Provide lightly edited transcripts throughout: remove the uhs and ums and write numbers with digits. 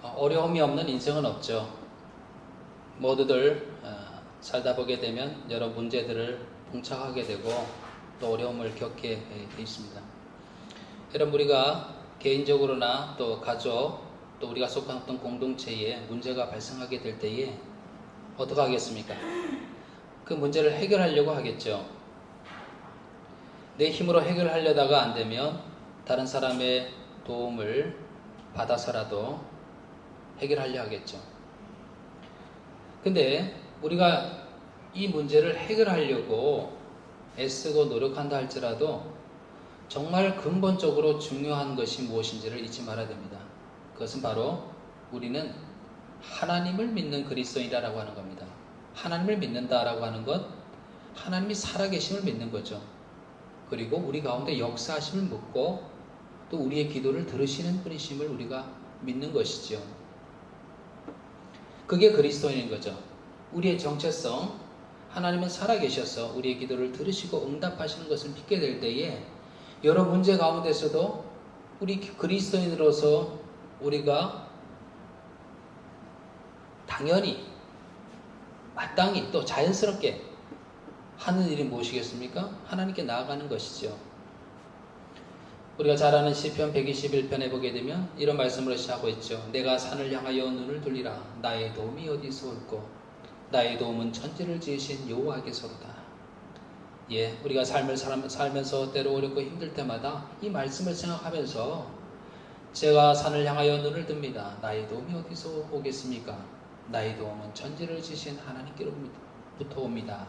어려움이 없는 인생은 없죠. 모두들 살다 보게 되면 여러 문제들을 봉착하게 되고 또 어려움을 겪게 돼 있습니다. 여러분, 우리가 개인적으로나 또 가족 또 우리가 속한 어떤 공동체에 문제가 발생하게 될 때에 어떻게 하겠습니까? 그 문제를 해결하려고 하겠죠. 내 힘으로 해결하려다가 안 되면 다른 사람의 도움을 받아서라도 해결하려 하겠죠. 근데 우리가 이 문제를 해결하려고 애쓰고 노력한다 할지라도 정말 근본적으로 중요한 것이 무엇인지를 잊지 말아야 됩니다. 그것은 바로 우리는 하나님을 믿는 그리스도인이라고 하는 겁니다. 하나님을 믿는다라고 하는 것, 하나님이 살아계심을 믿는 거죠. 그리고 우리 가운데 역사하심을 믿고 또 우리의 기도를 들으시는 분이심을 우리가 믿는 것이죠. 그게 그리스도인인 거죠. 우리의 정체성, 하나님은 살아계셔서 우리의 기도를 들으시고 응답하시는 것을 믿게 될 때에 여러 문제 가운데서도 우리 그리스도인으로서 우리가 당연히 마땅히 또 자연스럽게 하는 일이 무엇이겠습니까? 하나님께 나아가는 것이죠. 우리가 잘 아는 시편 121편에 보게 되면 이런 말씀으로 시작하고 있죠. 내가 산을 향하여 눈을 돌리라. 나의 도움이 어디서 올꼬? 나의 도움은 천지를 지으신 여호와께서로다. 예, 우리가 삶을 살면서 때로 어렵고 힘들 때마다 이 말씀을 생각하면서 제가 산을 향하여 눈을 듭니다. 나의 도움이 어디서 오겠습니까? 나의 도움은 천지를 지으신 하나님께로부터 옵니다.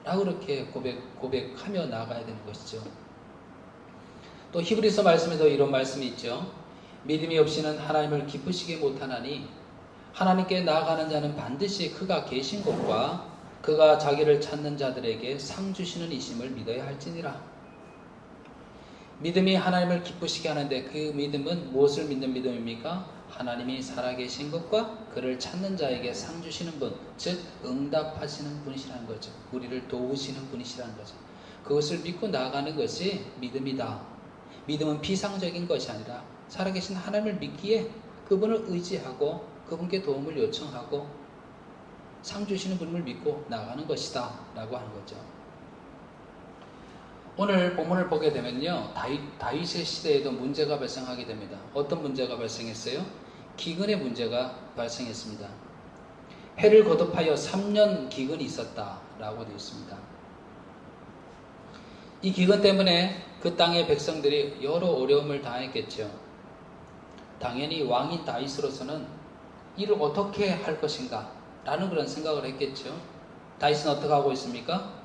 라고 그렇게 고백하며 나아가야 되는 것이죠. 또 히브리서 말씀에도 이런 말씀이 있죠. 믿음이 없이는 하나님을 기쁘시게 못하나니 하나님께 나아가는 자는 반드시 그가 계신 것과 그가 자기를 찾는 자들에게 상 주시는 이심을 믿어야 할지니라. 믿음이 하나님을 기쁘시게 하는데 그 믿음은 무엇을 믿는 믿음입니까? 하나님이 살아계신 것과 그를 찾는 자에게 상 주시는 분, 즉 응답하시는 분이시라는 거죠. 우리를 도우시는 분이시라는 거죠. 그것을 믿고 나아가는 것이 믿음이다. 믿음은 비상적인 것이 아니라 살아계신 하나님을 믿기에 그분을 의지하고 그분께 도움을 요청하고 상 주시는 분을 믿고 나아가는 것이다 라고 하는 거죠. 오늘 본문을 보게 되면요, 다윗의 시대에도 문제가 발생하게 됩니다. 어떤 문제가 발생했어요? 기근의 문제가 발생했습니다. 해를 거듭하여 3년 기근이 있었다라고 되어 있습니다. 이 기근 때문에 그 땅의 백성들이 여러 어려움을 당했겠죠. 당연히 왕인 다윗으로서는 이를 어떻게 할 것인가 라는 그런 생각을 했겠죠. 다윗은 어떻게 하고 있습니까?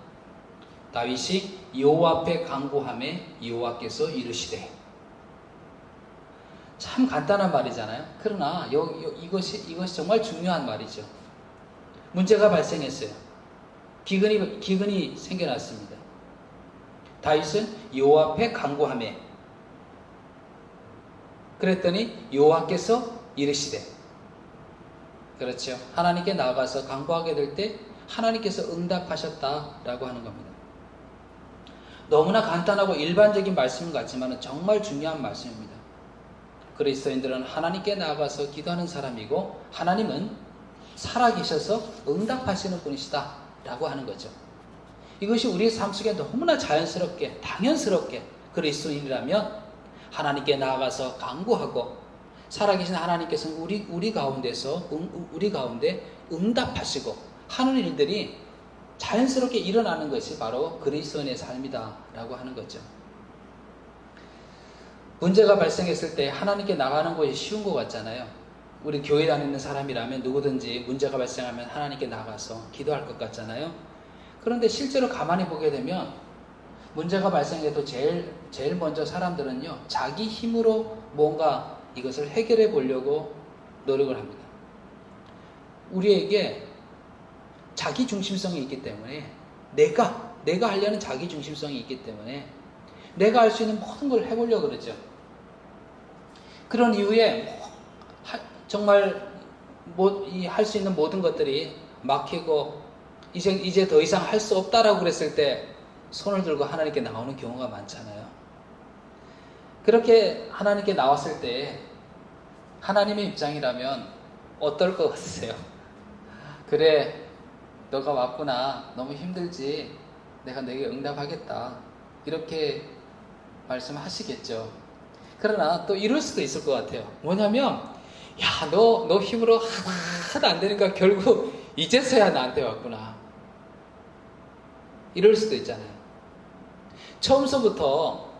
다윗이 여호와 앞에 간구하매 여호와께서 이르시되. 참 간단한 말이잖아요. 그러나 이것이 정말 중요한 말이죠. 문제가 발생했어요. 기근이 생겨났습니다. 다윗은 여호와 앞에 간구하매 그랬더니 여호와께서 이르시되. 그렇죠. 하나님께 나아가서 간구하게 될 때 하나님께서 응답하셨다라고 하는 겁니다. 너무나 간단하고 일반적인 말씀 같지만 정말 중요한 말씀입니다. 그리스도인들은 하나님께 나아가서 기도하는 사람이고 하나님은 살아계셔서 응답하시는 분이시다 라고 하는 거죠. 이것이 우리의 삶 속에 너무나 자연스럽게 당연스럽게 그리스도인이라면 하나님께 나아가서 간구하고 살아계신 하나님께서는 우리 가운데 응답하시고 하는 일들이 자연스럽게 일어나는 것이 바로 그리스도인의 삶이다 라고 하는 거죠. 문제가 발생했을 때 하나님께 나가는 것이 쉬운 것 같잖아요. 우리 교회 다니는 사람이라면 누구든지 문제가 발생하면 하나님께 나가서 기도할 것 같잖아요. 그런데 실제로 가만히 보게 되면 문제가 발생해도 제일 먼저 사람들은요, 자기 힘으로 뭔가 이것을 해결해 보려고 노력을 합니다. 우리에게 자기 중심성이 있기 때문에 내가 하려는 자기 중심성이 있기 때문에 내가 할 수 있는 모든 걸 해보려고 그러죠. 그런 이후에 정말 할 수 있는 모든 것들이 막히고 이제 더 이상 할 수 없다라고 그랬을 때 손을 들고 하나님께 나오는 경우가 많잖아요. 그렇게 하나님께 나왔을 때 하나님의 입장이라면 어떨 것 같으세요? 그래, 너가 왔구나. 너무 힘들지. 내가 너에게 응답하겠다. 이렇게 말씀하시겠죠. 그러나 또 이럴 수도 있을 것 같아요. 뭐냐면, 야, 너 힘으로 하나도 안 되니까 결국 이제서야 나한테 왔구나. 이럴 수도 있잖아요. 처음서부터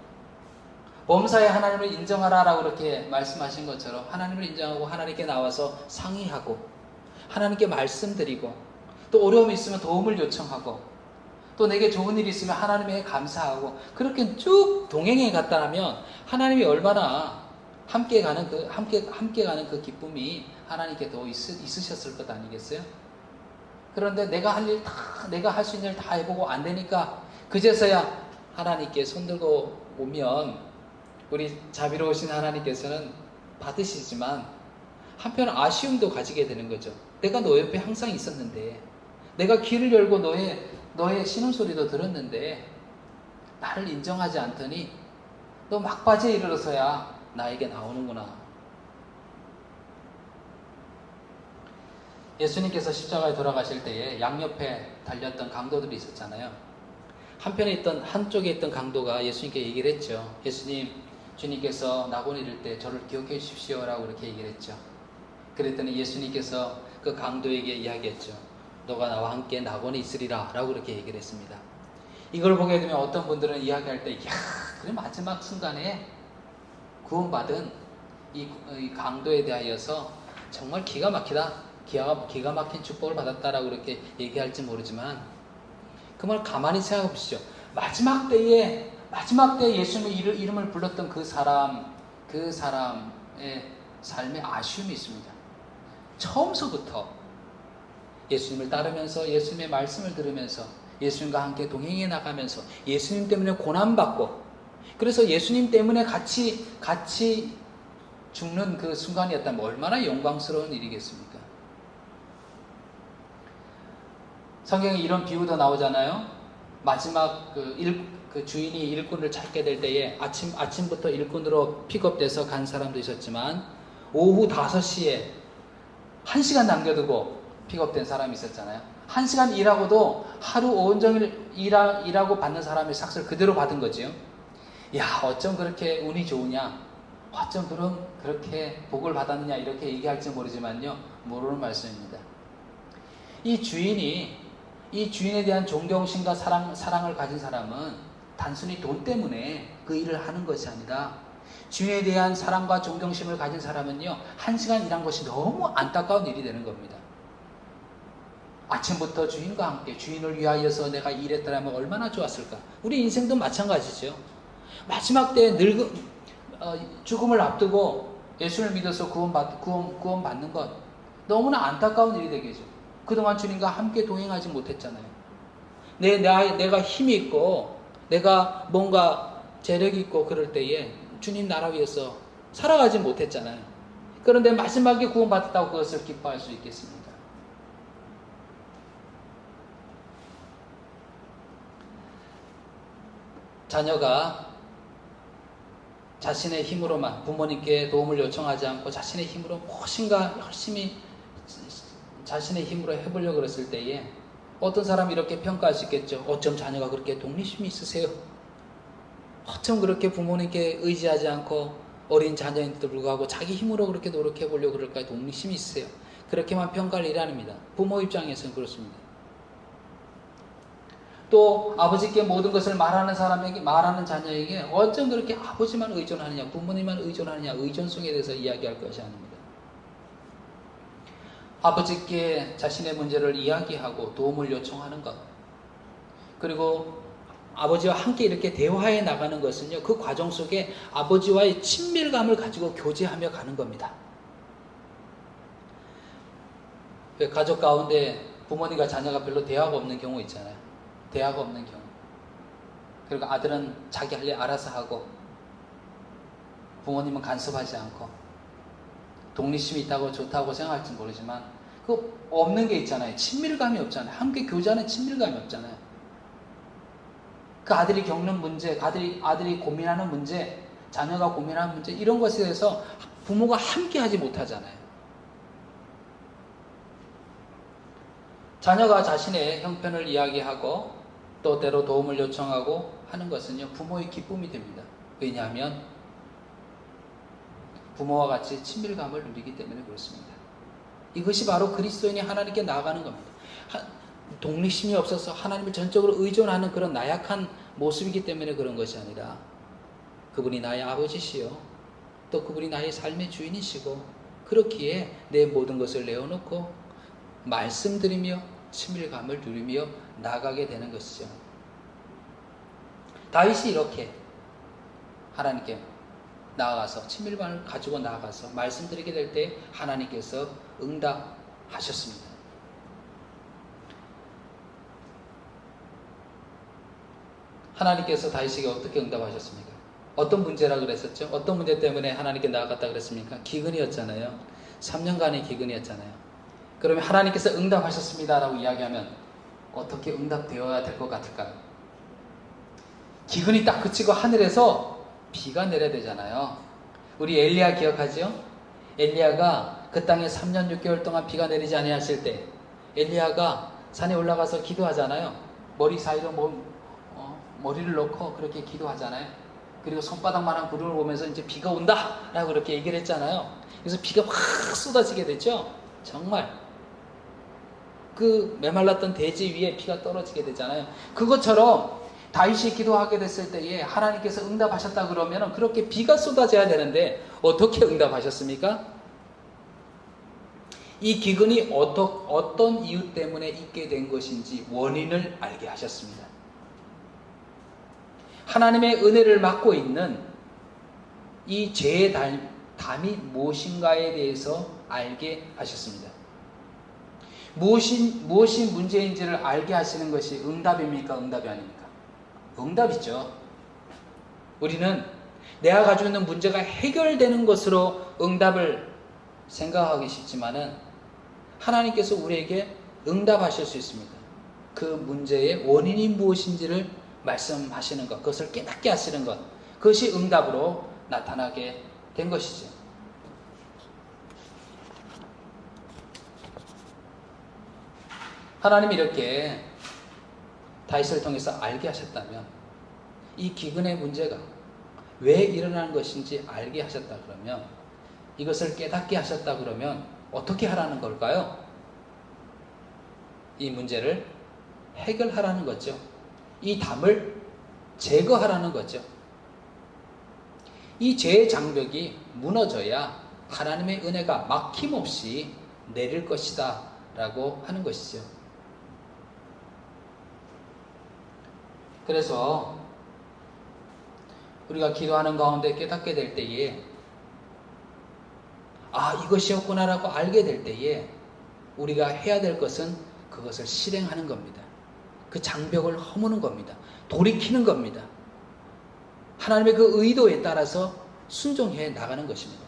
범사에 하나님을 인정하라라고 그렇게 말씀하신 것처럼 하나님을 인정하고 하나님께 나와서 상의하고 하나님께 말씀드리고 또 어려움이 있으면 도움을 요청하고 또 내게 좋은 일이 있으면 하나님에게 감사하고 그렇게 쭉 동행해 갔다면 하나님이 얼마나 함께 가는 그 기쁨이 하나님께 더 있으셨을 것 아니겠어요? 그런데 내가 할 수 있는 일 다 해보고 안 되니까 그제서야 하나님께 손들고 오면 우리 자비로우신 하나님께서는 받으시지만 한편 아쉬움도 가지게 되는 거죠. 내가 너 옆에 항상 있었는데 내가 귀를 열고 너의 신음소리도 들었는데 나를 인정하지 않더니 너 막바지에 이르러서야 나에게 나오는구나. 예수님께서 십자가에 돌아가실 때에 양옆에 달렸던 강도들이 있었잖아요. 한쪽에 있던 강도가 예수님께 얘기를 했죠. 예수님, 주님께서 낙원 이를 때 저를 기억해 주십시오라고 그렇게 얘기를 했죠. 그랬더니 예수님께서 그 강도에게 이야기했죠. 너가 나와 함께 낙원에 있으리라 라고 그렇게 얘기를 했습니다. 이걸 보게 되면 어떤 분들은 이야기할 때 그래 마지막 순간에 구원받은 이 강도에 대하여서 정말 기가 막힌 축복을 받았다라고 그렇게 얘기할지 모르지만 그 말 가만히 생각해 보시죠. 마지막 때에 예수님의 이름을 불렀던 그 사람의 삶에 아쉬움이 있습니다. 처음서부터 예수님을 따르면서 예수님의 말씀을 들으면서 예수님과 함께 동행해 나가면서 예수님 때문에 고난받고 그래서 예수님 때문에 같이 죽는 그 순간이었다면 얼마나 영광스러운 일이겠습니까? 성경에 이런 비유도 나오잖아요. 마지막 그 주인이 일꾼을 찾게 될 때에 아침부터 일꾼으로 픽업돼서 간 사람도 있었지만 오후 5시에 1시간 남겨두고 픽업된 사람이 있었잖아요. 1시간 일하고도 하루 온종일 일하고 받는 사람의 삭스를 그대로 받은 거지요. 야, 어쩜 그렇게 운이 좋으냐, 어쩜 그렇게 복을 받았느냐 이렇게 얘기할지 모르지만요, 모르는 말씀입니다. 이 주인에 대한 존경심과 사랑을 가진 사람은 단순히 돈 때문에 그 일을 하는 것이 아니라 주인에 대한 사랑과 존경심을 가진 사람은요, 1시간 일한 것이 너무 안타까운 일이 되는 겁니다. 아침부터 주인과 함께 주인을 위하여서 내가 일했더라면 얼마나 좋았을까. 우리 인생도 마찬가지죠. 마지막 때에 죽음을 앞두고 예수를 믿어서 구원받는 것 너무나 안타까운 일이 되겠죠. 그동안 주님과 함께 동행하지 못했잖아요. 내가 힘이 있고 내가 뭔가 재력이 있고 그럴 때에 주님 나라 위해서 살아가지 못했잖아요. 그런데 마지막에 구원받았다고 그것을 기뻐할 수 있겠습니까? 자녀가 자신의 힘으로만 부모님께 도움을 요청하지 않고 자신의 힘으로 무엇인가 열심히 자신의 힘으로 해보려고 그랬을 때에 어떤 사람이 이렇게 평가할 수 있겠죠. 어쩜 자녀가 그렇게 독립심이 있으세요? 어쩜 그렇게 부모님께 의지하지 않고 어린 자녀인데도 불구하고 자기 힘으로 그렇게 노력해 보려고 그럴까요? 독립심이 있으세요? 그렇게만 평가할 일이 아닙니다. 부모 입장에서는 그렇습니다. 또 아버지께 모든 것을 말하는 자녀에게 어쩜 그렇게 아버지만 의존하느냐, 부모님만 의존하느냐, 의존성에 대해서 이야기할 것이 아닙니다. 아버지께 자신의 문제를 이야기하고 도움을 요청하는 것, 그리고 아버지와 함께 이렇게 대화해 나가는 것은요, 그 과정 속에 아버지와의 친밀감을 가지고 교제하며 가는 겁니다. 가족 가운데 부모님과 자녀가 별로 대화가 없는 경우 있잖아요. 대화가 없는 경우. 그리고 아들은 자기 할 일 알아서 하고 부모님은 간섭하지 않고 독립심이 있다고 좋다고 생각할지 모르지만 그 없는 게 있잖아요. 친밀감이 없잖아요. 함께 교제하는 친밀감이 없잖아요. 그 아들이 겪는 문제, 아들이 고민하는 문제, 자녀가 고민하는 문제 이런 것에 대해서 부모가 함께 하지 못하잖아요. 자녀가 자신의 형편을 이야기하고 또 때로 도움을 요청하고 하는 것은요, 부모의 기쁨이 됩니다. 왜냐하면 부모와 같이 친밀감을 누리기 때문에 그렇습니다. 이것이 바로 그리스도인이 하나님께 나아가는 겁니다. 독립심이 없어서 하나님을 전적으로 의존하는 그런 나약한 모습이기 때문에 그런 것이 아니라 그분이 나의 아버지시요 또 그분이 나의 삶의 주인이시고 그렇기에 내 모든 것을 내어놓고 말씀드리며 친밀감을 누리며 나아가게 되는 것이죠. 다윗이 이렇게 하나님께 나아가서 친밀감을 가지고 나아가서 말씀드리게 될 때 하나님께서 응답하셨습니다. 하나님께서 다윗에게 어떻게 응답하셨습니까? 어떤 문제라 그랬었죠? 어떤 문제 때문에 하나님께 나아갔다 그랬습니까? 기근이었잖아요. 3년간의 기근이었잖아요. 그러면 하나님께서 응답하셨습니다 라고 이야기하면 어떻게 응답되어야 될 것 같을까요? 기근이 딱 그치고 하늘에서 비가 내려야 되잖아요. 우리 엘리야 기억하죠? 엘리야가 그 땅에 3년 6개월 동안 비가 내리지 아니하실 때 엘리야가 산에 올라가서 기도하잖아요. 머리 사이로 머리를 넣고 그렇게 기도하잖아요. 그리고 손바닥만한 구름을 보면서 이제 비가 온다 라고 그렇게 얘기를 했잖아요. 그래서 비가 확 쏟아지게 됐죠. 정말 그 메말랐던 대지 위에 비가 떨어지게 되잖아요. 그것처럼 다윗이 기도하게 됐을 때에 하나님께서 응답하셨다 그러면 그렇게 비가 쏟아져야 되는데 어떻게 응답하셨습니까? 이 기근이 어떤 이유 때문에 있게 된 것인지 원인을 알게 하셨습니다. 하나님의 은혜를 맡고 있는 이 죄의 담이 무엇인가에 대해서 알게 하셨습니다. 무엇이 문제인지를 알게 하시는 것이 응답입니까? 응답이 아닙니까? 응답이죠. 우리는 내가 가지고 있는 문제가 해결되는 것으로 응답을 생각하기 쉽지만은 하나님께서 우리에게 응답하실 수 있습니다. 그 문제의 원인이 무엇인지를 말씀하시는 것, 그것을 깨닫게 하시는 것, 그것이 응답으로 나타나게 된 것이죠. 하나님이 이렇게 다윗을 통해서 알게 하셨다면 이 기근의 문제가 왜 일어나는 것인지 알게 하셨다 그러면 이것을 깨닫게 하셨다 그러면 어떻게 하라는 걸까요? 이 문제를 해결하라는 거죠. 이 담을 제거하라는 거죠. 이 죄의 장벽이 무너져야 하나님의 은혜가 막힘없이 내릴 것이다 라고 하는 것이죠. 그래서 우리가 기도하는 가운데 깨닫게 될 때에 이것이었구나 라고 알게 될 때에 우리가 해야 될 것은 그것을 실행하는 겁니다. 그 장벽을 허무는 겁니다. 돌이키는 겁니다. 하나님의 그 의도에 따라서 순종해 나가는 것입니다.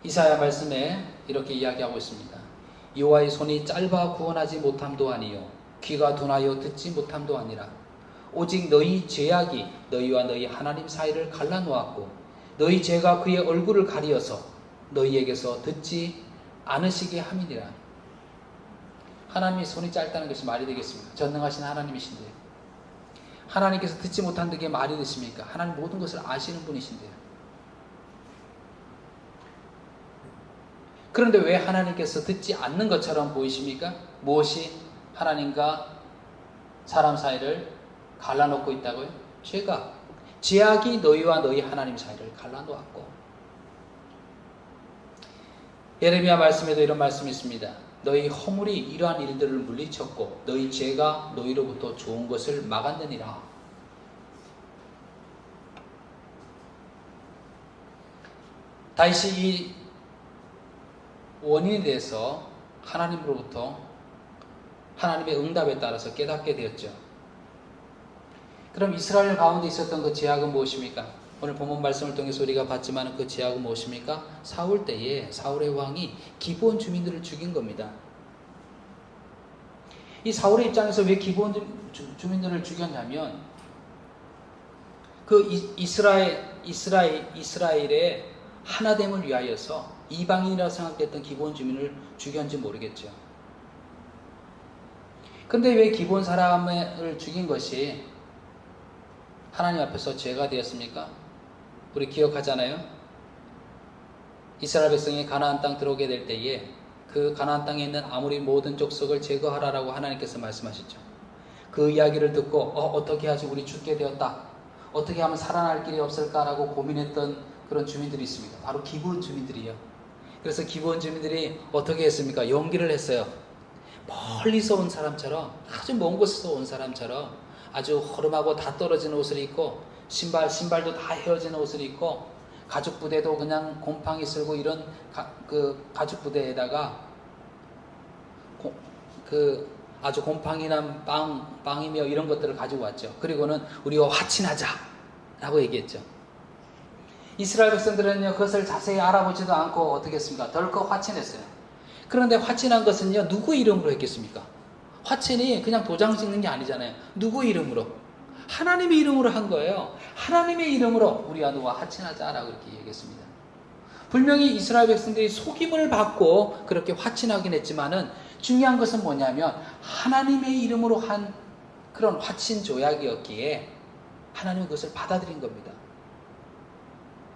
이사야 말씀에 이렇게 이야기하고 있습니다. 여호와의 손이 짧아 구원하지 못함도 아니요 귀가 둔하여 듣지 못함도 아니라 오직 너희 죄악이 너희와 너희 하나님 사이를 갈라놓았고 너희 죄가 그의 얼굴을 가리어서 너희에게서 듣지 않으시게 함이니라. 하나님의 손이 짧다는 것이 말이 되겠습니까? 전능하신 하나님이신데 하나님께서 듣지 못한 게 말이 되십니까? 하나님 모든 것을 아시는 분이신데요. 그런데 왜 하나님께서 듣지 않는 것처럼 보이십니까? 무엇이 하나님과 사람 사이를 갈라놓고 있다고요? 죄악이 너희와 너희 하나님 사이를 갈라놓았고, 예레미야 말씀에도 이런 말씀이 있습니다. 너희 허물이 이러한 일들을 물리쳤고 너희 죄가 너희로부터 좋은 것을 막았느니라. 다윗이 이 원인에 대해서 하나님으로부터 하나님의 응답에 따라서 깨닫게 되었죠. 그럼 이스라엘 가운데 있었던 그 죄악은 무엇입니까? 오늘 본문 말씀을 통해서 우리가 봤지만 그 죄악은 무엇입니까? 사울 때에 사울의 왕이 기브온 주민들을 죽인 겁니다. 이 사울의 입장에서 왜 기브온 주민들을 죽였냐면 그 이스라엘 이스라엘의 하나됨을 위하여서 이방인이라고 생각했던 기본 주민을 죽였는지 모르겠죠. 근데 왜 기본 사람을 죽인 것이 하나님 앞에서 죄가 되었습니까? 우리 기억하잖아요. 이스라엘 백성이 가나안 땅 들어오게 될 때에 그 가나안 땅에 있는 아모리 모든 족속을 제거하라라고 하나님께서 말씀하셨죠. 그 이야기를 듣고 어떻게 하지 우리 죽게 되었다. 어떻게 하면 살아날 길이 없을까라고 고민했던 그런 주민들이 있습니다. 바로 기본 주민들이요. 그래서 기본 주민들이 어떻게 했습니까? 용기를 했어요. 멀리서 온 사람처럼, 아주 먼 곳에서 온 사람처럼 아주 허름하고 다 떨어진 옷을 입고 신발도 다 헤어진 옷을 입고 가죽 부대도 그냥 곰팡이 쓸고 이런 가죽 부대에다가 아주 곰팡이 난 빵이며 이런 것들을 가지고 왔죠. 그리고는 우리와 화친하자라고 얘기했죠. 이스라엘 백성들은요, 그것을 자세히 알아보지도 않고 어떻게 했습니까? 덜컥 화친했어요. 그런데 화친한 것은요, 누구 이름으로 했겠습니까? 화친이 그냥 도장 찍는 게 아니잖아요. 누구 이름으로? 하나님의 이름으로 한 거예요. 하나님의 이름으로 우리와 너와 화친하자라고 이렇게 얘기했습니다. 분명히 이스라엘 백성들이 속임을 받고 그렇게 화친하긴 했지만은 중요한 것은 뭐냐면 하나님의 이름으로 한 그런 화친 조약이었기에 하나님은 그것을 받아들인 겁니다.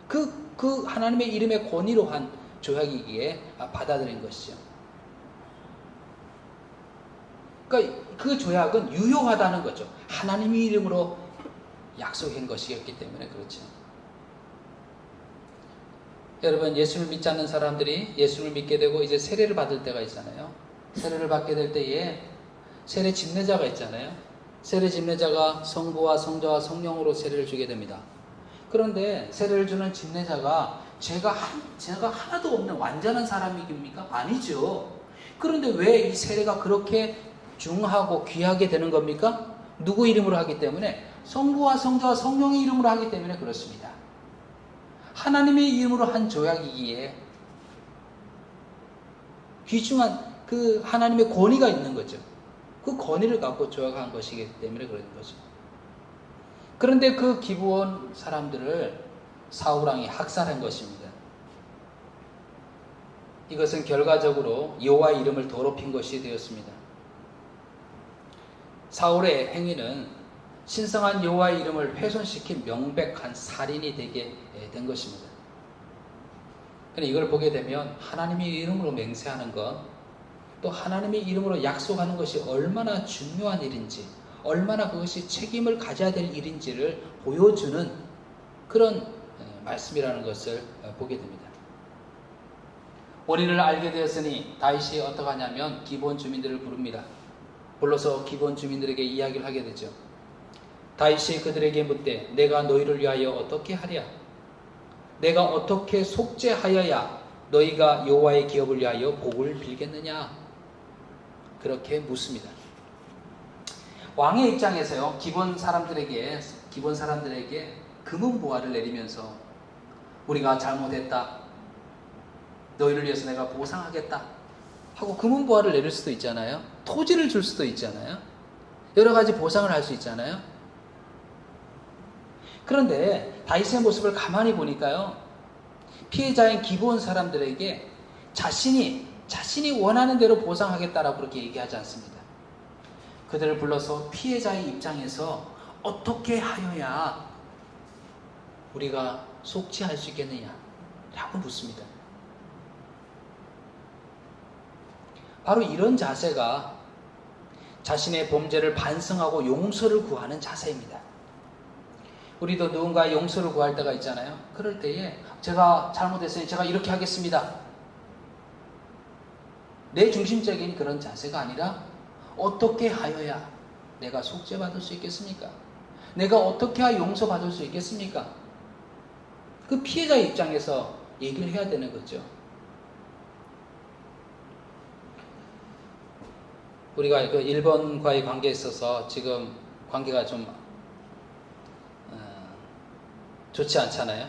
그 하나님의 이름의 권위로 한 조약이기에 받아들인 것이죠. 그러니까 그 조약은 유효하다는 거죠. 하나님의 이름으로 약속한 것이었기 때문에 그렇죠. 여러분, 예수를 믿지 않는 사람들이 예수를 믿게 되고 이제 세례를 받을 때가 있잖아요. 세례를 받게 될 때에 세례 집례자가 있잖아요. 세례 집례자가 성부와 성자와 성령으로 세례를 주게 됩니다. 그런데 세례를 주는 집례자가 죄가 하나도 없는 완전한 사람입니까? 아니죠. 그런데 왜 이 세례가 그렇게 중하고 귀하게 되는 겁니까? 누구 이름으로 하기 때문에? 성부와 성자와 성령의 이름으로 하기 때문에 그렇습니다. 하나님의 이름으로 한 조약이기에 귀중한 그 하나님의 권위가 있는 거죠. 그 권위를 갖고 조약한 것이기 때문에 그런 거죠. 그런데 그 기브온 사람들을 사울왕이 학살한 것입니다. 이것은 결과적으로 여호와의 이름을 더럽힌 것이 되었습니다. 사울의 행위는 신성한 여호와의 이름을 훼손시킨 명백한 살인이 되게 된 것입니다. 그런데 이걸 보게 되면 하나님의 이름으로 맹세하는 것, 또 하나님의 이름으로 약속하는 것이 얼마나 중요한 일인지, 얼마나 그것이 책임을 가져야 될 일인지를 보여주는 그런 말씀이라는 것을 보게 됩니다. 원인을 알게 되었으니 다윗이 어떻게 하냐면 기본 주민들을 부릅니다. 불러서 기본 주민들에게 이야기를 하게 되죠. 다윗이 그들에게 묻되 내가 너희를 위하여 어떻게 하랴? 내가 어떻게 속죄하여야 너희가 여호와의 기업을 위하여 복을 빌겠느냐? 그렇게 묻습니다. 왕의 입장에서요, 기본 사람들에게 금은 보화를 내리면서 우리가 잘못했다, 너희를 위해서 내가 보상하겠다 하고 금은 보화를 내릴 수도 있잖아요. 토지를 줄 수도 있잖아요. 여러 가지 보상을 할 수 있잖아요. 그런데 다윗의 모습을 가만히 보니까요, 피해자인 기본 사람들에게 자신이 원하는 대로 보상하겠다라고 그렇게 얘기하지 않습니다. 그들을 불러서 피해자의 입장에서 어떻게 하여야 우리가 속죄할 수 있겠느냐 라고 묻습니다. 바로 이런 자세가 자신의 범죄를 반성하고 용서를 구하는 자세입니다. 우리도 누군가의 용서를 구할 때가 있잖아요. 그럴 때에 제가 잘못했으니 제가 이렇게 하겠습니다. 내 중심적인 그런 자세가 아니라 어떻게 하여야 내가 속죄받을 수 있겠습니까? 내가 어떻게 하여 용서받을 수 있겠습니까? 그 피해자 입장에서 얘기를 해야 되는 거죠. 우리가 그 일본과의 관계에 있어서 지금 관계가 좀 좋지 않잖아요.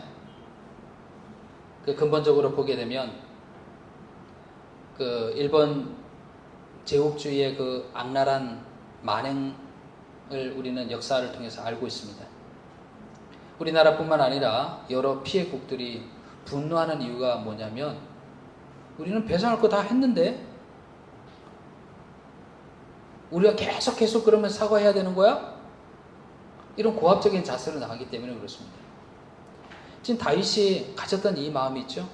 그 근본적으로 보게 되면 그 일본 제국주의의 그 악랄한 만행을 우리는 역사를 통해서 알고 있습니다. 우리나라뿐만 아니라 여러 피해국들이 분노하는 이유가 뭐냐면 우리는 배상할 거 다 했는데 우리가 계속 그러면 사과해야 되는 거야? 이런 고압적인 자세로 나가기 때문에 그렇습니다. 지금 다윗이 가졌던 이 마음이 있죠.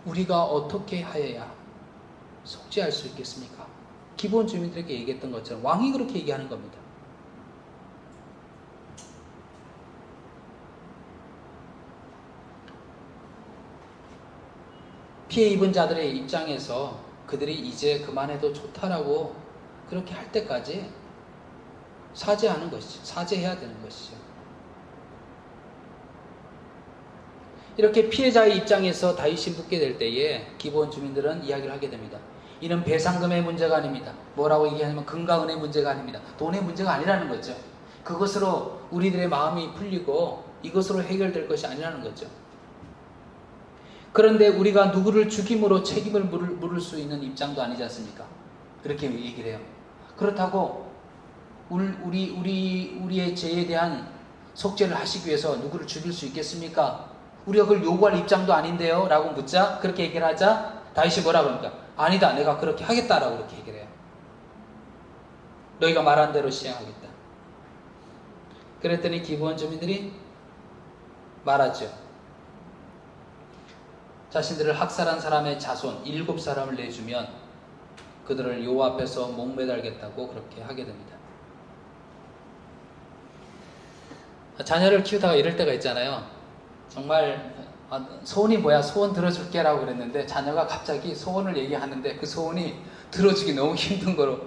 우리가 어떻게 하여야 속죄할 수 있겠습니까? 기본 주민들에게 얘기했던 것처럼 왕이 그렇게 얘기하는 겁니다. 피해 입은 자들의 입장에서 그들이 이제 그만해도 좋다라고 그렇게 할 때까지 사죄하는 것이죠. 사죄해야 되는 것이죠. 이렇게 피해자의 입장에서 다윗이 묻게 될 때에 기본 주민들은 이야기를 하게 됩니다. 이는 배상금의 문제가 아닙니다. 뭐라고 얘기하냐면 금과 은의 문제가 아닙니다. 돈의 문제가 아니라는 거죠. 그것으로 우리들의 마음이 풀리고 이것으로 해결될 것이 아니라는 거죠. 그런데 우리가 누구를 죽임으로 책임을 물을 수 있는 입장도 아니지 않습니까? 그렇게 얘기를 해요. 그렇다고 우리의 죄에 대한 속죄를 하시기 위해서 누구를 죽일 수 있겠습니까? 우리가 그걸 요구할 입장도 아닌데요? 라고 묻자 그렇게 얘기를 하자 다윗이 뭐라 그러니까 아니다 내가 그렇게 하겠다라고 그렇게 얘기를 해요. 너희가 말한 대로 시행하겠다. 그랬더니 기브온 주민들이 말하죠. 자신들을 학살한 사람의 자손 7사람을 내주면 그들을 여호와 앞에서 목매달겠다고 그렇게 하게 됩니다. 자녀를 키우다가 이럴 때가 있잖아요. 정말 소원이 뭐야? 소원 들어줄게 라고 그랬는데 자녀가 갑자기 소원을 얘기하는데 그 소원이 들어주기 너무 힘든 거로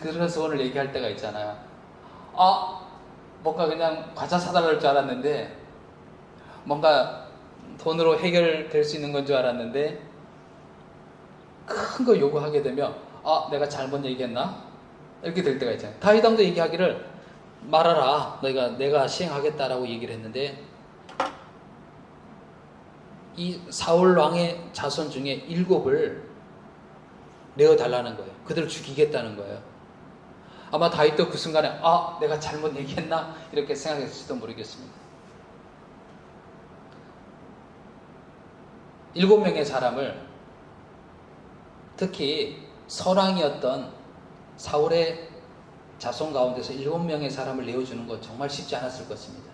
그런 소원을 얘기할 때가 있잖아요. 뭔가 그냥 과자 사달라 할 줄 알았는데 뭔가 돈으로 해결될 수 있는 건 줄 알았는데 큰 거 요구하게 되면 내가 잘못 얘기했나? 이렇게 될 때가 있잖아요. 다윗왕도 얘기하기를 말하라 내가 시행하겠다라고 얘기를 했는데 이 사울 왕의 자손 중에 7을 내어달라는 거예요. 그들을 죽이겠다는 거예요. 아마 다윗도 그 순간에 내가 잘못 얘기했나? 이렇게 생각했을지도 모르겠습니다. 7명의 사람을 특히 선왕이었던 사울의 자손 가운데서 7명의 사람을 내어주는 것 정말 쉽지 않았을 것입니다.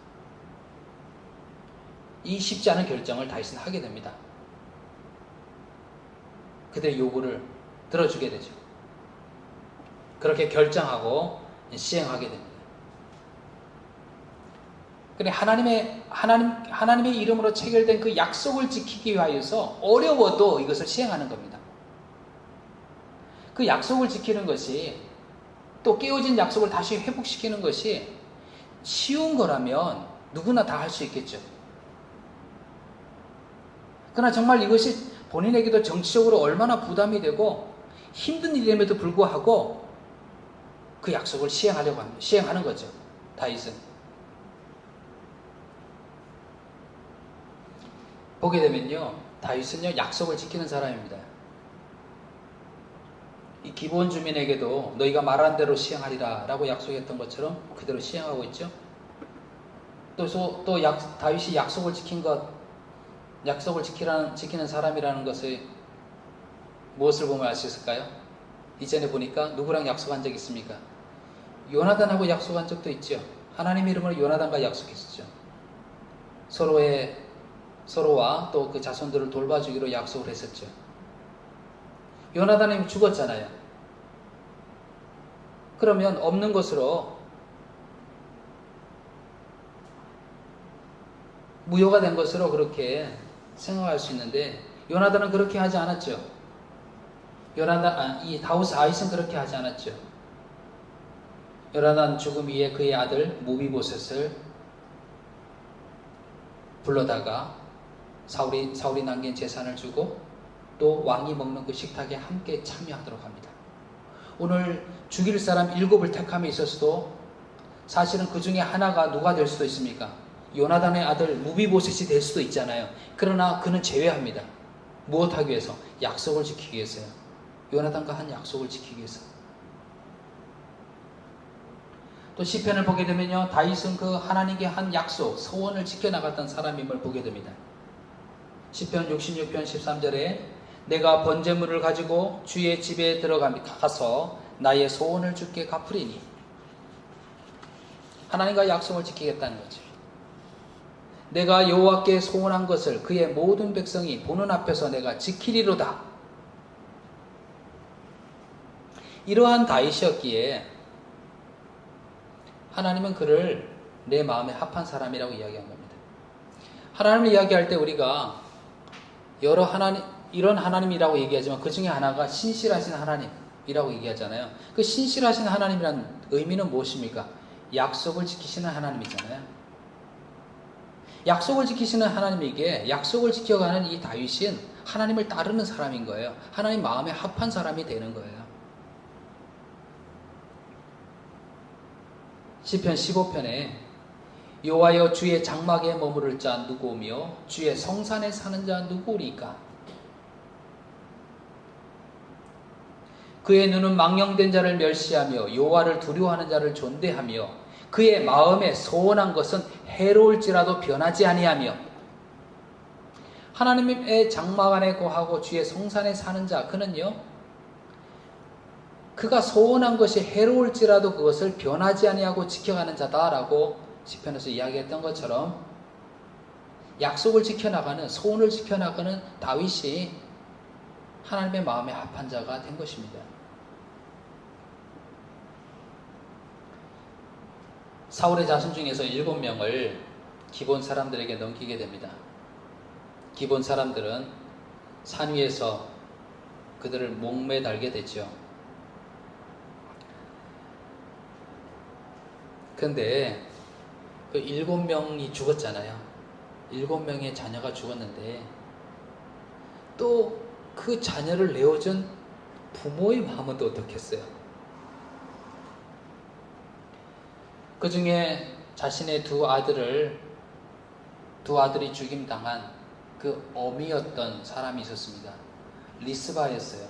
이 쉽지 않은 결정을 다윗은 하게 됩니다. 그들의 요구를 들어주게 되죠. 그렇게 결정하고 시행하게 됩니다. 그래 하나님의 이름으로 체결된 그 약속을 지키기 위하여서 어려워도 이것을 시행하는 겁니다. 그 약속을 지키는 것이 또 깨어진 약속을 다시 회복시키는 것이 쉬운 거라면 누구나 다 할 수 있겠죠. 그러나 정말 이것이 본인에게도 정치적으로 얼마나 부담이 되고 힘든 일임에도 불구하고 그 약속을 시행하는 거죠. 다윗은. 보게 되면요. 다윗은요. 약속을 지키는 사람입니다. 이 기본 주민에게도 너희가 말한 대로 시행하리라 라고 약속했던 것처럼 그대로 시행하고 있죠. 또 다윗이 약속을 지키는 사람이라는 것을 무엇을 보면 알 수 있을까요? 이전에 보니까 누구랑 약속한 적 있습니까? 요나단하고 약속한 적도 있죠. 하나님 이름으로 요나단과 약속했었죠. 서로와 또 그 자손들을 돌봐주기로 약속을 했었죠. 요나단이 죽었잖아요. 그러면 없는 것으로 무효가 된 것으로 그렇게 생각할 수 있는데 요나단은 그렇게 하지 않았죠. 다윗은 그렇게 하지 않았죠. 요나단 죽음 이후에 그의 아들 무비보셋을 불러다가 사울이 남긴 재산을 주고 또 왕이 먹는 그 식탁에 함께 참여하도록 합니다. 오늘 죽일 사람 7을 택함에 있어서도 사실은 그 중에 하나가 누가 될 수도 있습니까? 요나단의 아들 무비보셋이 될 수도 있잖아요. 그러나 그는 제외합니다. 무엇하기 위해서? 약속을 지키기 위해서요. 요나단과 한 약속을 지키기 위해서. 또 시편을 보게 되면요, 다윗은 그 하나님께 한 약속, 서원을 지켜나갔던 사람임을 보게 됩니다. 시편 66편 13절에 내가 번제물을 가지고 주의 집에 들어가서 나의 소원을 주께 갚으리니, 하나님과 약속을 지키겠다는 거죠. 내가 여호와께 소원한 것을 그의 모든 백성이 보는 앞에서 내가 지키리로다. 이러한 다윗이었기에 하나님은 그를 내 마음에 합한 사람이라고 이야기한 겁니다. 하나님을 이야기할 때 우리가 여러 하나님, 이런 하나님이라고 얘기하지만 그 중에 하나가 신실하신 하나님이라고 얘기하잖아요. 그 신실하신 하나님이란 의미는 무엇입니까? 약속을 지키시는 하나님이잖아요. 약속을 지키시는 하나님에게 약속을 지켜가는 이 다윗은 하나님을 따르는 사람인 거예요. 하나님 마음에 합한 사람이 되는 거예요. 시편 15편에 여호와여 주의 장막에 머무를 자 누구오며 주의 성산에 사는 자 누구오리까? 그의 눈은 망령된 자를 멸시하며 여호와를 두려워하는 자를 존대하며 그의 마음에 소원한 것은 해로울지라도 변하지 아니하며, 하나님의 장막 안에 거하고 주의 성산에 사는 자, 그는요, 그가 소원한 것이 해로울지라도 그것을 변하지 아니하고 지켜가는 자다라고 시편에서 이야기했던 것처럼 약속을 지켜나가는, 소원을 지켜나가는 다윗이 하나님의 마음에 합한 자가 된 것입니다. 사울의 자손 중에서 7명을 기본 사람들에게 넘기게 됩니다. 기본 사람들은 산 위에서 그들을 목매달게 되죠. 근데 그 7명이 죽었잖아요. 7명의 자녀가 죽었는데 또 그 자녀를 내어준 부모의 마음은 또 어떻겠어요? 그 중에 자신의 두 아들이 죽임당한 그 어미였던 사람이 있었습니다. 리스바였어요.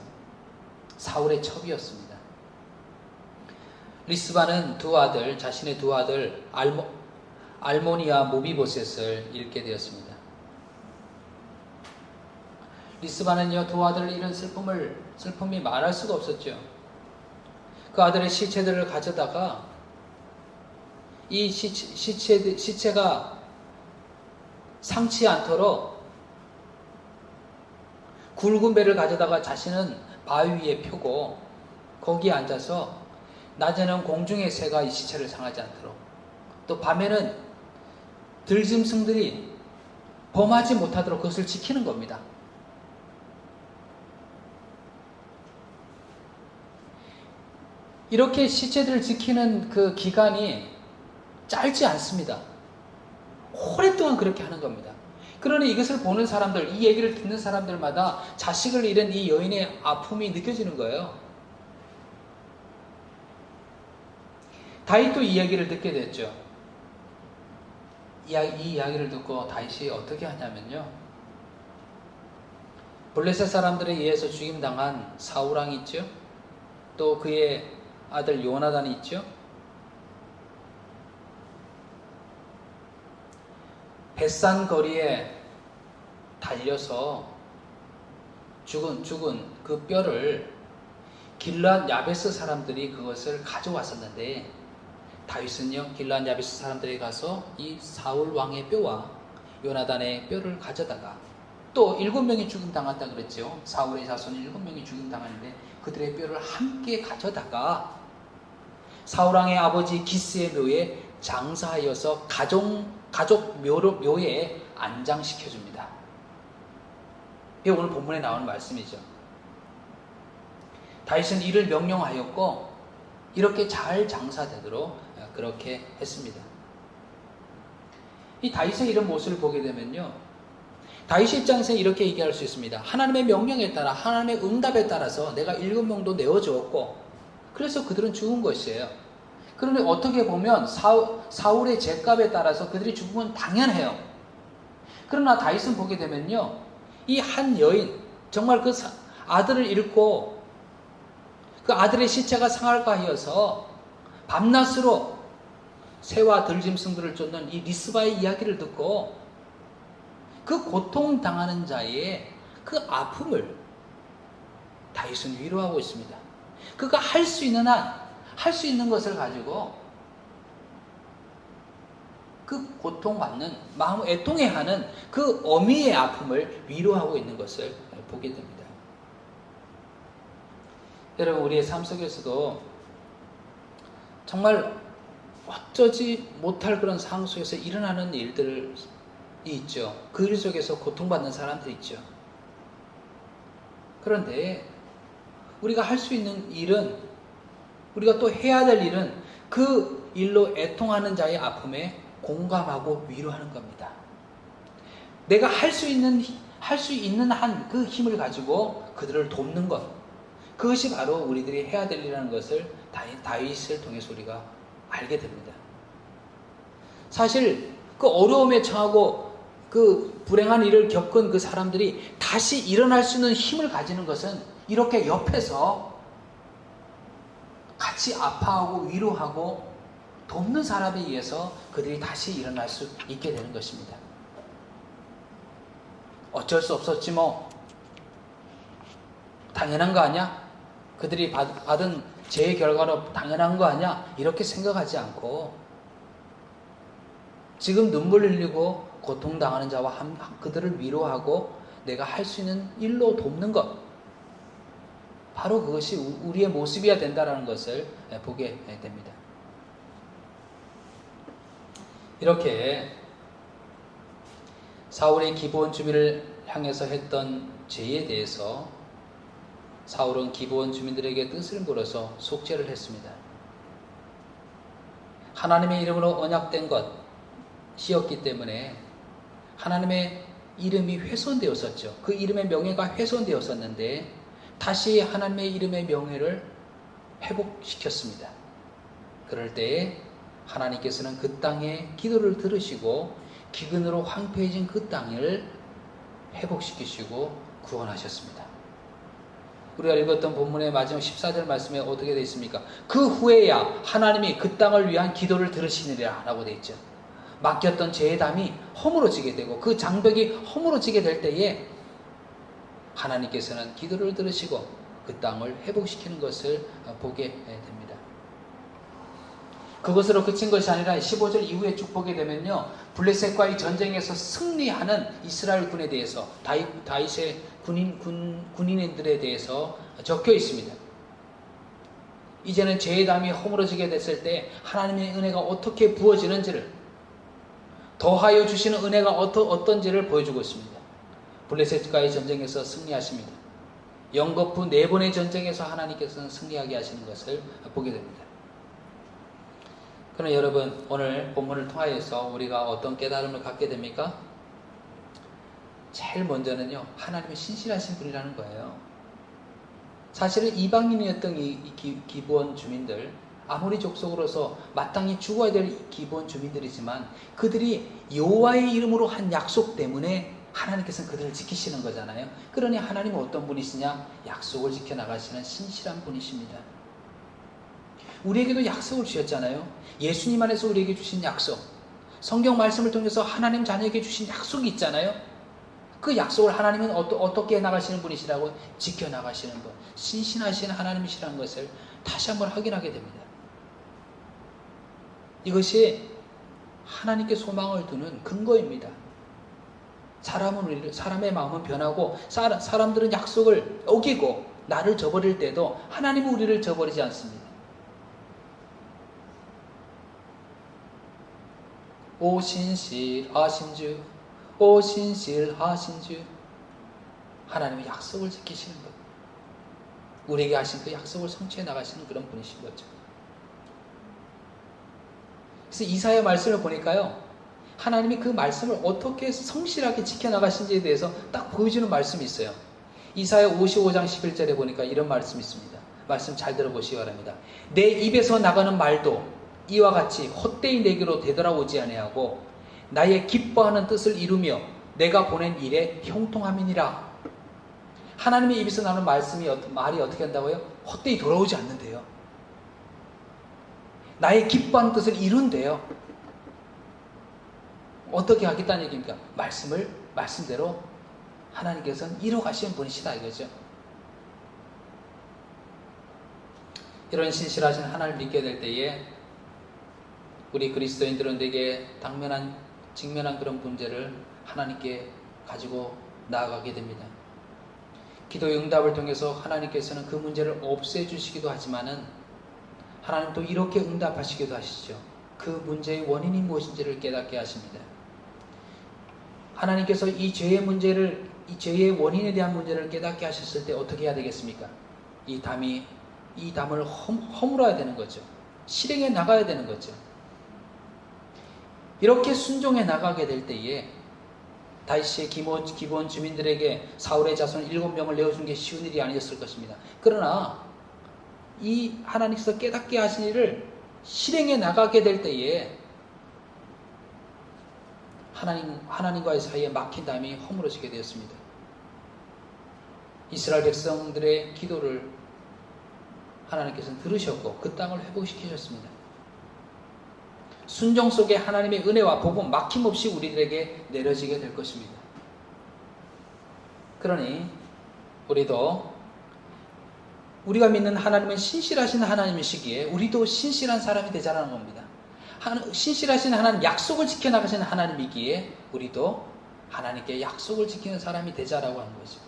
사울의 첩이었습니다. 리스바는 자신의 두 아들 알모니와 모비보셋을 잃게 되었습니다. 리스바는요, 두 아들을 잃은 슬픔이 말할 수가 없었죠. 그 아들의 시체들을 가져다가 이 시체가 상치 않도록 굵은 배를 가져다가 자신은 바위 위에 펴고 거기에 앉아서 낮에는 공중의 새가 이 시체를 상하지 않도록, 또 밤에는 들짐승들이 범하지 못하도록 그것을 지키는 겁니다. 이렇게 시체들을 지키는 그 기간이 짧지 않습니다. 오랫동안 그렇게 하는 겁니다. 그러니 이것을 보는 사람들, 이 얘기를 듣는 사람들마다 자식을 잃은 이 여인의 아픔이 느껴지는 거예요. 다윗도 이 이야기를 듣게 됐죠. 이 이야기를 듣고 다윗이 어떻게 하냐면요, 블레셋 사람들에 의해서 죽임당한 사울왕이 있죠. 또 그의 아들 요나단이 있죠. 벳산 거리에 달려서 죽은 그 뼈를 길르앗 야베스 사람들이 그것을 가져왔었는데, 다윗은요, 길르앗 야베스 사람들이 가서 이 사울 왕의 뼈와 요나단의 뼈를 가져다가, 또 7명이 죽임당했다 그랬죠. 사울의 자손 7명이 죽임당하는데 그들의 뼈를 함께 가져다가 사울왕의 아버지 기스의 묘에 장사하여서 가족 묘에 안장시켜줍니다. 이게 오늘 본문에 나오는 말씀이죠. 다윗은 이를 명령하였고 이렇게 잘 장사되도록 그렇게 했습니다. 이 다윗의 이런 모습을 보게 되면요, 다윗의 입장에서 이렇게 얘기할 수 있습니다. 하나님의 명령에 따라, 하나님의 응답에 따라서 내가 7명도 내어주었고 그래서 그들은 죽은 것이에요. 그런데 어떻게 보면 사울의 죄값에 따라서 그들이 죽은 건 당연해요. 그러나 다윗은 보게 되면요, 이 한 여인, 정말 그 아들을 잃고 그 아들의 시체가 상할까 하여서 밤낮으로 새와 들짐승들을 쫓는 이 리스바의 이야기를 듣고 그 고통당하는 자의 그 아픔을 다윗은 위로하고 있습니다. 그가 할 수 있는 한, 할 수 있는 것을 가지고 그 고통받는, 마음 애통해하는 그 어미의 아픔을 위로하고 있는 것을 보게 됩니다. 여러분, 우리의 삶 속에서도 정말 어쩌지 못할 그런 상황 속에서 일어나는 일들이 있죠. 그 일 속에서 고통받는 사람들이 있죠. 그런데 우리가 할 수 있는 일은, 우리가 또 해야 될 일은 그 일로 애통하는 자의 아픔에 공감하고 위로하는 겁니다. 내가 할 수 있는 한 그 힘을 가지고 그들을 돕는 것, 그것이 바로 우리들이 해야 될 일이라는 것을 다윗을 통해서 우리가 알게 됩니다. 사실 그 어려움에 처하고 그 불행한 일을 겪은 그 사람들이 다시 일어날 수 있는 힘을 가지는 것은 이렇게 옆에서 같이 아파하고 위로하고 돕는 사람에 의해서 그들이 다시 일어날 수 있게 되는 것입니다. 어쩔 수 없었지 뭐, 당연한 거 아니야? 그들이 받은 죄의 결과로 당연한 거 아니야? 이렇게 생각하지 않고 지금 눈물 흘리고 고통당하는 자와 그들을 위로하고 내가 할 수 있는 일로 돕는 것, 바로 그것이 우리의 모습이어야 된다는 것을 보게 됩니다. 이렇게 사울의 기브온 주민을 향해서 했던 죄에 대해서 사울은 기브온 주민들에게 뜻을 물어서 속죄를 했습니다. 하나님의 이름으로 언약된 것이었기 때문에 하나님의 이름이 훼손되었었죠. 그 이름의 명예가 훼손되었었는데 다시 하나님의 이름의 명예를 회복시켰습니다. 그럴 때에 하나님께서는 그 땅의 기도를 들으시고 기근으로 황폐해진 그 땅을 회복시키시고 구원하셨습니다. 우리가 읽었던 본문의 마지막 14절 말씀에 어떻게 되어 있습니까? 그 후에야 하나님이 그 땅을 위한 기도를 들으시느니라 라고 되어 있죠. 맡겼던 죄의 담이 허물어지게 되고 그 장벽이 허물어지게 될 때에 하나님께서는 기도를 들으시고 그 땅을 회복시키는 것을 보게 됩니다. 그것으로 그친 것이 아니라 15절 이후에 쭉 보게 되면요, 블레셋과의 전쟁에서 승리하는 이스라엘 군에 대해서 다윗의 군인들에 대해서 적혀 있습니다. 이제는 죄의 담이 허물어지게 됐을 때 하나님의 은혜가 어떻게 부어지는지를, 더하여 주시는 은혜가 어떤지를 보여주고 있습니다. 블레셋과의 전쟁에서 승리하십니다. 영거푸 4번의 전쟁에서 하나님께서는 승리하게 하시는 것을 보게 됩니다. 그러나 여러분, 오늘 본문을 통하여서 우리가 어떤 깨달음을 갖게 됩니까? 제일 먼저는요, 하나님이 신실하신 분이라는 거예요. 사실은 이방인이었던 이 기브온 주민들, 아모리 족속으로서 마땅히 죽어야 될 기브온 주민들이지만 그들이 여호와의 이름으로 한 약속 때문에 하나님께서는 그들을 지키시는 거잖아요. 그러니 하나님은 어떤 분이시냐? 약속을 지켜나가시는 신실한 분이십니다. 우리에게도 약속을 주셨잖아요. 예수님 안에서 우리에게 주신 약속, 성경 말씀을 통해서 하나님 자녀에게 주신 약속이 있잖아요. 그 약속을 하나님은 어떻게 나가시는 분이시라고? 지켜나가시는 분, 신실하신 하나님이시라는 것을 다시 한번 확인하게 됩니다. 이것이 하나님께 소망을 두는 근거입니다. 사람의 마음은 변하고 사람들은 약속을 어기고 나를 저버릴 때도 하나님은 우리를 저버리지 않습니다. 오 신실하신 주, 오 신실하신 주. 하나님은 약속을 지키시는 것, 우리에게 하신 그 약속을 성취해 나가시는 그런 분이신 거죠. 그래서 이사야 말씀을 보니까요, 하나님이 그 말씀을 어떻게 성실하게 지켜나가신지에 대해서 딱 보여주는 말씀이 있어요. 이사야 55장 11절에 보니까 이런 말씀이 있습니다. 말씀 잘 들어보시기 바랍니다. 내 입에서 나가는 말도 이와 같이 헛되이 내게로 되돌아오지 아니하고 나의 기뻐하는 뜻을 이루며 내가 보낸 일에 형통함이니라. 하나님의 입에서 나오는 말이 어떻게 한다고요? 헛되이 돌아오지 않는데요. 나의 기뻐하는 뜻을 이룬대요. 어떻게 하겠다는 얘기입니까? 말씀대로 하나님께서는 이루어가시는 분이시다 이거죠. 이런 신실하신 하나님을 믿게 될 때에 우리 그리스도인들은 되게 직면한 그런 문제를 하나님께 가지고 나아가게 됩니다. 기도의 응답을 통해서 하나님께서는 그 문제를 없애주시기도 하지만은 하나님 또 이렇게 응답하시기도 하시죠. 그 문제의 원인이 무엇인지를 깨닫게 하십니다. 하나님께서 이 죄의 원인에 대한 문제를 깨닫게 하셨을 때 어떻게 해야 되겠습니까? 이 담을 허물어야 되는 거죠. 실행해 나가야 되는 거죠. 이렇게 순종해 나가게 될 때에 다윗의 기본 주민들에게 사울의 자손 7명을 내어준 게 쉬운 일이 아니었을 것입니다. 그러나 이 하나님께서 깨닫게 하신 일을 실행해 나가게 될 때에 하나님과의 사이에 막힌 담이 허물어지게 되었습니다. 이스라엘 백성들의 기도를 하나님께서는 들으셨고 그 땅을 회복시키셨습니다. 순종 속에 하나님의 은혜와 복음 막힘없이 우리들에게 내려지게 될 것입니다. 그러니 우리도 우리가 믿는 하나님은 신실하신 하나님이시기에 우리도 신실한 사람이 되자라는 겁니다. 신실하신 하나님, 약속을 지켜나가시는 하나님이기에 우리도 하나님께 약속을 지키는 사람이 되자라고 하는 거죠.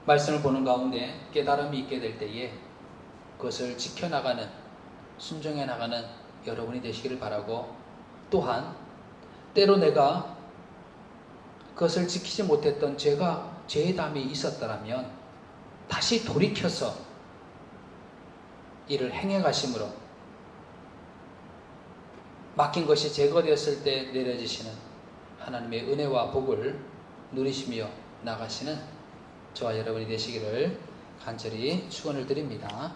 말씀을 보는 가운데 깨달음이 있게 될 때에 그것을 지켜나가는, 순종해 나가는 여러분이 되시기를 바라고, 또한 때로 내가 그것을 지키지 못했던 죄의 담이 있었더라면 다시 돌이켜서 이를 행해 가심으로 맡긴 것이 제거되었을 때 내려지시는 하나님의 은혜와 복을 누리시며 나가시는 저와 여러분이 되시기를 간절히 축원을 드립니다.